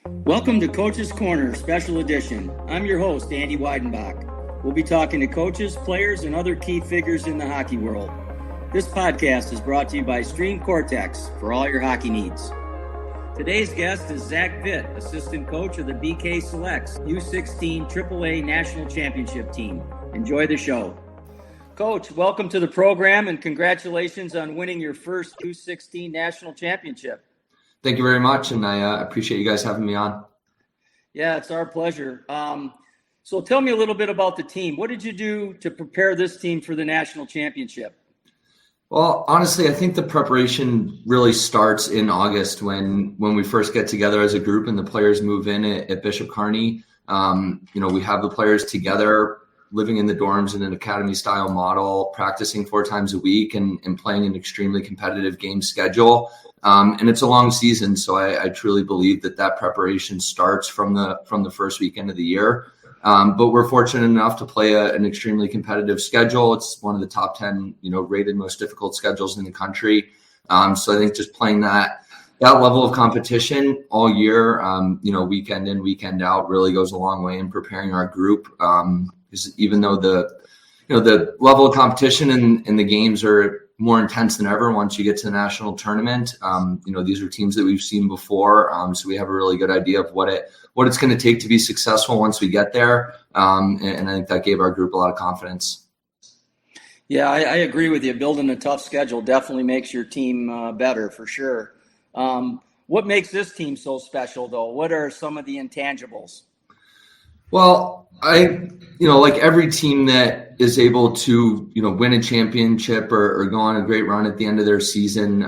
Welcome to Coach's Corner Special Edition. I'm your host, Andy Weidenbach. We'll be talking to coaches, players, and other key figures in the hockey world. This podcast is brought to you by Stream Cortex for all your hockey needs. Today's guest is Zach Vitt, assistant coach of the BK Selects U16 AAA National Championship team. Enjoy the show. Coach, welcome to the program and congratulations on winning your first U16 National Championship. Thank you very much, and I appreciate you guys having me on. Yeah, it's our pleasure. So tell me a little bit about the team. What did you do to prepare this team for the national championship? Well, honestly, I think the preparation really starts in August when we first get together as a group and the players move in at Bishop Kearney. We have the players together, living in the dorms in an academy-style model, practicing 4 times a week and playing an extremely competitive game schedule. And it's a long season, so I truly believe that preparation starts from the first weekend of the year. But we're fortunate enough to play an extremely competitive schedule. It's one of the top 10, rated most difficult schedules in the country. So I think just playing that level of competition all year, weekend in, weekend out, really goes a long way in preparing our group. Because even though the level of competition in the games are more intense than ever once you get to the national tournament. These are teams that we've seen before. So we have a really good idea of what it's going to take to be successful once we get there. And I think that gave our group a lot of confidence. Yeah, I agree with you. Building a tough schedule definitely makes your team better for sure. What makes this team so special though? What are some of the intangibles? Well, like every team that is able to, win a championship or go on a great run at the end of their season,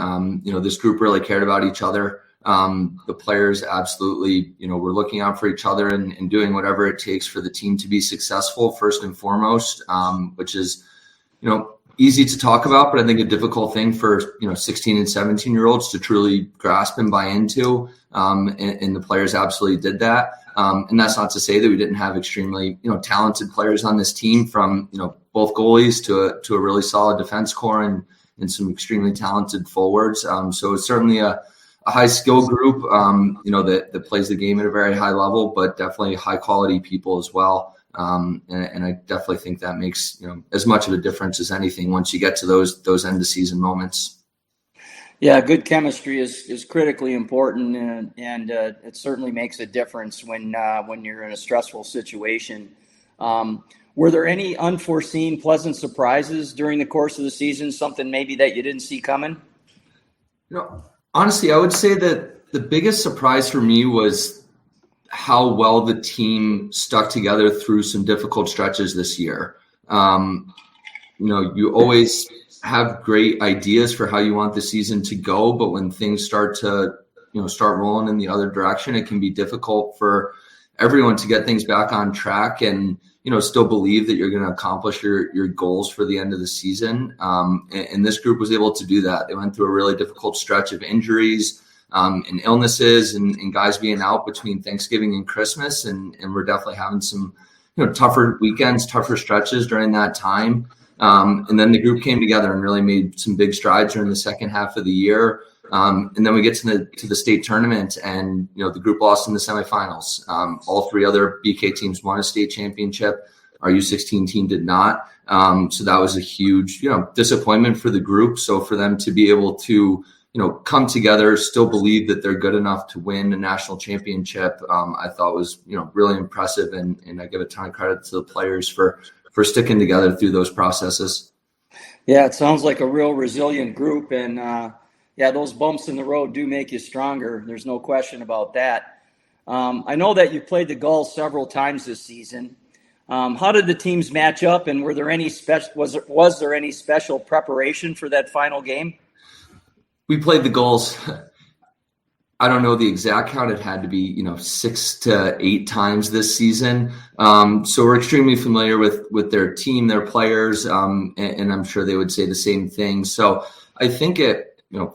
this group really cared about each other. The players absolutely, were looking out for each other and doing whatever it takes for the team to be successful first and foremost, which is, easy to talk about, but I think a difficult thing for, 16 and 17-year-olds to truly grasp and buy into. And the players absolutely did that. And that's not to say that we didn't have extremely, talented players on this team from, both goalies to a really solid defense core and some extremely talented forwards. So it's certainly a high skill group, that plays the game at a very high level, but definitely high quality people as well. And I definitely think that makes, as much of a difference as anything once you get to those end of season moments. Yeah, good chemistry is critically important, and it certainly makes a difference when you're in a stressful situation. Were there any unforeseen pleasant surprises during the course of the season, something maybe that you didn't see coming? Honestly, I would say that the biggest surprise for me was how well the team stuck together through some difficult stretches this year. You always have great ideas for how you want the season to go, but when things start rolling in the other direction, it can be difficult for everyone to get things back on track and, still believe that you're going to accomplish your goals for the end of the season. And this group was able to do that. They went through a really difficult stretch of injuries, and illnesses and guys being out between Thanksgiving and Christmas. And we're definitely having some, tougher weekends, tougher stretches during that time. And then the group came together and really made some big strides during the second half of the year. And then we get to the state tournament and, the group lost in the semifinals. All 3 other BK teams won a state championship. Our U16 team did not. So that was a huge, disappointment for the group. So for them to be able to, come together, still believe that they're good enough to win a national championship, I thought was, really impressive. And I give a ton of credit to the players for sticking together through those processes. Yeah, it sounds like a real resilient group. And those bumps in the road do make you stronger. There's no question about that. I know that you played the Gulls several times this season. How did the teams match up, and were there any was there any special preparation for that final game? We played the Gulls. I don't know the exact count. It had to be, 6 to 8 times this season. So we're extremely familiar with their team, their players, and I'm sure they would say the same thing. So I think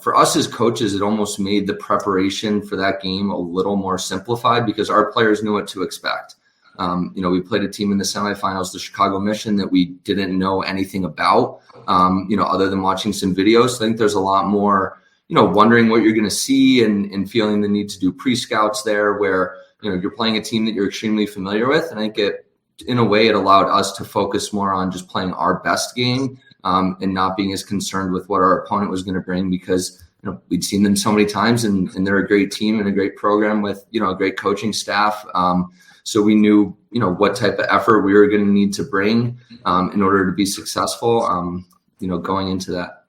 for us as coaches, it almost made the preparation for that game a little more simplified because our players knew what to expect. We played a team in the semifinals, the Chicago Mission, that we didn't know anything about, other than watching some videos. I think there's a lot more, wondering what you're going to see and feeling the need to do pre-scouts there where, you're playing a team that you're extremely familiar with. And I think in a way, it allowed us to focus more on just playing our best game and not being as concerned with what our opponent was going to bring because, we'd seen them so many times and they're a great team and a great program with, a great coaching staff. So we knew, what type of effort we were going to need to bring in order to be successful, going into that.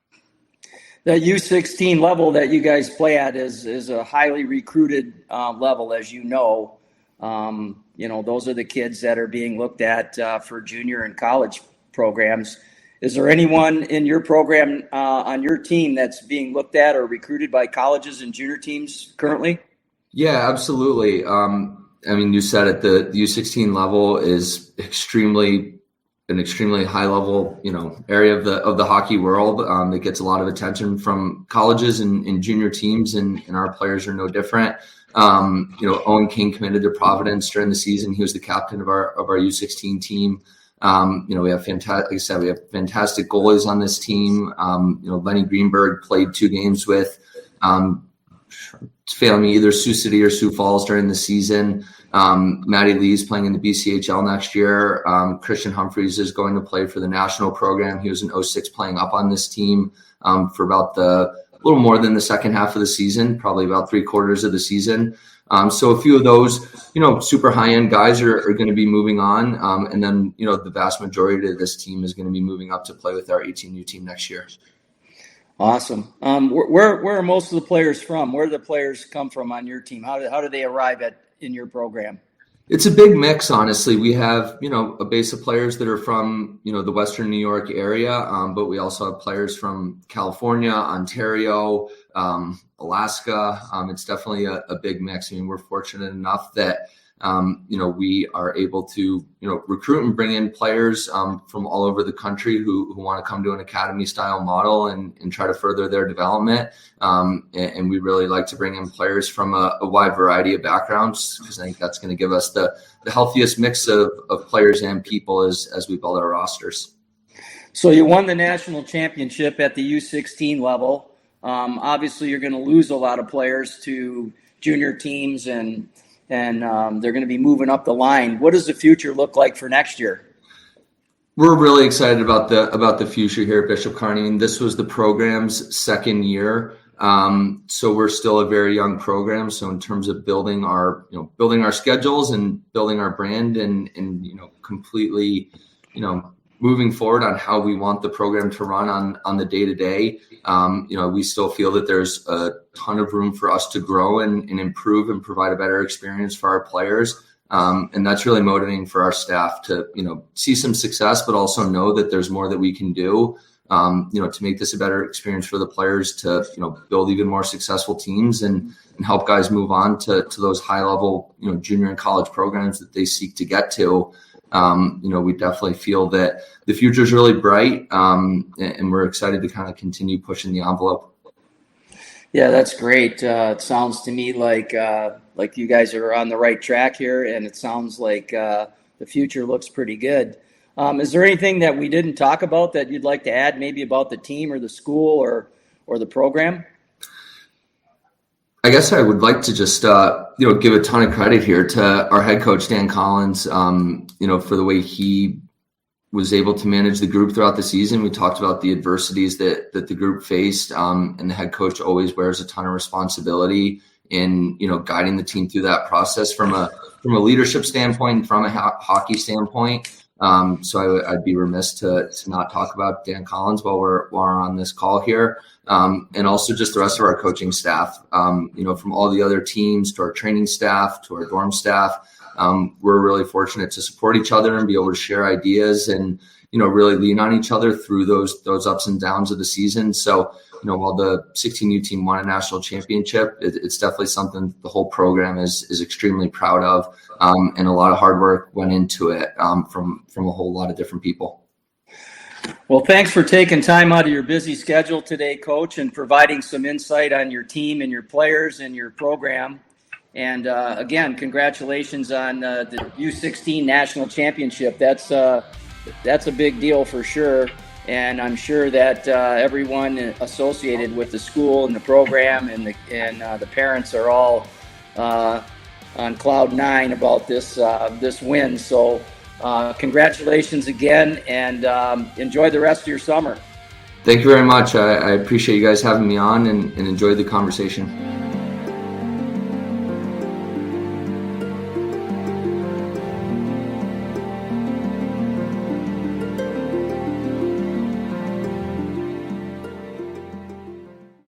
The U16 level that you guys play at is a highly recruited level, as you know. Those are the kids that are being looked at for junior and college programs. Is there anyone in your program on your team that's being looked at or recruited by colleges and junior teams currently? Yeah, absolutely. You said it, the U16 level is an extremely high level, area of the hockey world that gets a lot of attention from colleges and junior teams, and our players are no different. Owen King committed to Providence during the season. He was the captain of our U16 team. We have fantastic goalies on this team. Lenny Greenberg played 2 games with, failing me, either Sioux City or Sioux Falls during the season. Maddie Lee's playing in the BCHL next year. Christian Humphreys is going to play for the national program. He was in 06 playing up on this team for about a little more than the second half of the season, probably about 3/4 of the season. So a few of those, super high-end guys are going to be moving on. And then, the vast majority of this team is going to be moving up to play with our 18U team next year. Awesome. Where are most of the players from? Where do the players come from on your team? How do they arrive in your program? It's a big mix, honestly. We have, a base of players that are from, the Western New York area, but we also have players from California, Ontario, Alaska. It's definitely a big mix. We're fortunate enough that, we are able to, recruit and bring in players from all over the country who want to come to an academy style model and try to further their development. And we really like to bring in players from a wide variety of backgrounds because I think that's going to give us the healthiest mix of players and people as we build our rosters. So you won the national championship at the U16 level. Obviously, you're going to lose a lot of players to junior teams and they're going to be moving up the line. What does the future look like for next year? We're really excited about the future here at Bishop Kearney. This was the program's second year. So we're still a very young program. So in terms of building our schedules and building our brand and completely, moving forward on how we want the program to run on the day-to-day, we still feel that there's a ton of room for us to grow and improve and provide a better experience for our players. And that's really motivating for our staff to, see some success, but also know that there's more that we can do, to make this a better experience for the players to, build even more successful teams and help guys move on to those high level, junior and college programs that they seek to get to. We definitely feel that the future is really bright, and we're excited to kind of continue pushing the envelope. Yeah, that's great. It sounds to me like you guys are on the right track here, and it sounds like the future looks pretty good. Is there anything that we didn't talk about that you'd like to add, maybe about the team or the school or the program? I guess I would like to just, give a ton of credit here to our head coach, Dan Collins, for the way he was able to manage the group throughout the season. We talked about the adversities that the group faced, and the head coach always wears a ton of responsibility in, guiding the team through that process from a leadership standpoint and from a hockey standpoint. So I'd be remiss to not talk about Dan Collins while we're on this call here. And also just the rest of our coaching staff, from all the other teams to our training staff, to our dorm staff. We're really fortunate to support each other and be able to share ideas and, really lean on each other through those ups and downs of the season. So, while the 16U team won a national championship, it's definitely something the whole program is extremely proud of. And a lot of hard work went into it from a whole lot of different people. Well, thanks for taking time out of your busy schedule today, Coach, and providing some insight on your team and your players and your program. And again, congratulations on the U16 national championship. That's a big deal for sure. And I'm sure that everyone associated with the school and the program and the parents are all on cloud nine about this win. So congratulations again, and enjoy the rest of your summer. Thank you very much. I appreciate you guys having me on and enjoyed the conversation.